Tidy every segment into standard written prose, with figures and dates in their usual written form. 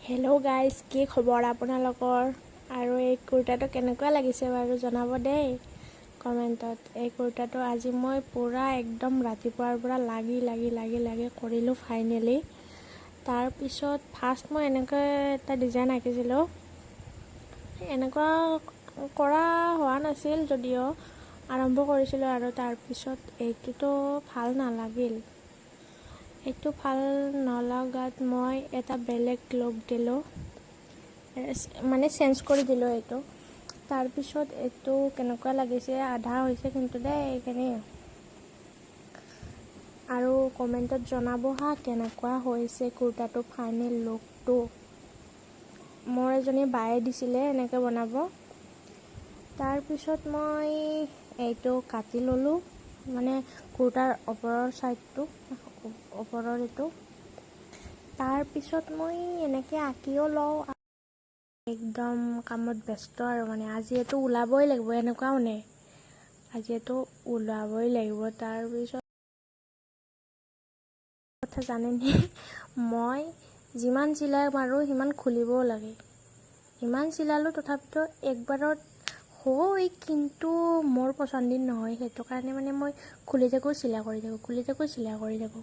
Hello' guys, কি খবৰ আপোনালোকৰ? আৰু এই কুৰ্তাটো কেনেকুৱা লাগিছে বাৰু জনাব দেই কমেণ্টত। এই কুৰ্তাটো আজি মই পূৰা একদম ৰাতিপুৱাৰ পৰা লাগি কৰিলোঁ ফাইনেলি। তাৰপিছত ফাৰ্ষ্ট মই এনেকৈ এটা ডিজাইন আঁকিছিলোঁ। এনেকুৱা কৰা হোৱা নাছিল যদিও আৰম্ভ কৰিছিলোঁ, আৰু তাৰপিছত এইটোতো ভাল নালাগিল। এইটো ভাল নলগাত মই এটা বেলেগ লুক দিলোঁ, মানে চেঞ্জ কৰি দিলোঁ এইটো। তাৰপিছত এইটো কেনেকুৱা লাগিছে, আধা হৈছে কিন্তু দেই এইখিনি। আৰু কমেণ্টত জনাব হা কেনেকুৱা হৈছে কুৰ্তাটো ফাইনেল লুকটো। মোৰ এজনী বায়ে দিছিলে এনেকৈ বনাব। তাৰপিছত মই এইটো কাটি ল'লোঁ, মানে কুৰ্তাৰ ওপৰৰ ছাইডটো, ওপৰৰ এইটো। তাৰপিছত মই এনেকৈ আঁকিও লওঁ, একদম কামত ব্যস্ত আৰু মানে আজি এইটো ওলাবই লাগিব, এনেকুৱা মানে আজি এইটো ওলাবই লাগিব। তাৰপিছত কথা জানেনে, মই যিমান চিলাই মাৰোঁ সিমান খুলিবও লাগে। ইমান চিলালোঁ তথাপিতো একবাৰত হয়, কিন্তু মোৰ পচন্দিন নহয়। সেইটো কাৰণে মানে মই খুলি থাকোঁ, চিলাই কৰি থাকোঁ।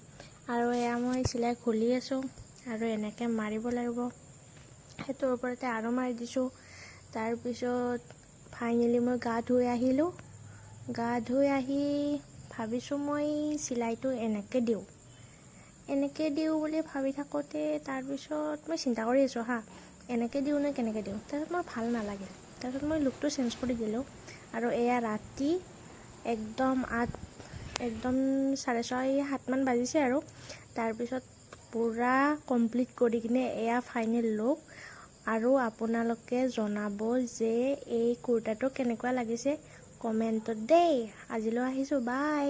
আৰু এয়া মই চিলাই খুলি আছোঁ, আৰু এনেকৈ মাৰিব লাগিব। সেইটোৰ ওপৰতে আৰু মাৰি দিছোঁ। তাৰপিছত ফাইনেলি মই গা ধুই আহিলোঁ। গা ধুই আহি ভাবিছোঁ মই চিলাইটো এনেকৈ দিওঁ বুলি ভাবি থাকোঁতে তাৰপিছত মই চিন্তা কৰি আছোঁ এনেকৈ দিওঁ নে কেনেকৈ দিওঁ। তাৰপিছত মোৰ ভাল নালাগিল। তাৰপিছত মই লুকটো চেঞ্জ কৰি দিলোঁ। আৰু এয়া ৰাতি একদম 6:30-7 মান বাজিছে আৰু। তাৰপিছত পূৰা কমপ্লিট কৰি কিনে এয়া ফাইনেল লুক। আৰু আপোনালোকে জনাব যে এই কুৰ্তাটো কেনেকুৱা লাগিছে কমেণ্টত দেই। আজিলৈ আহিছোঁ, বাই।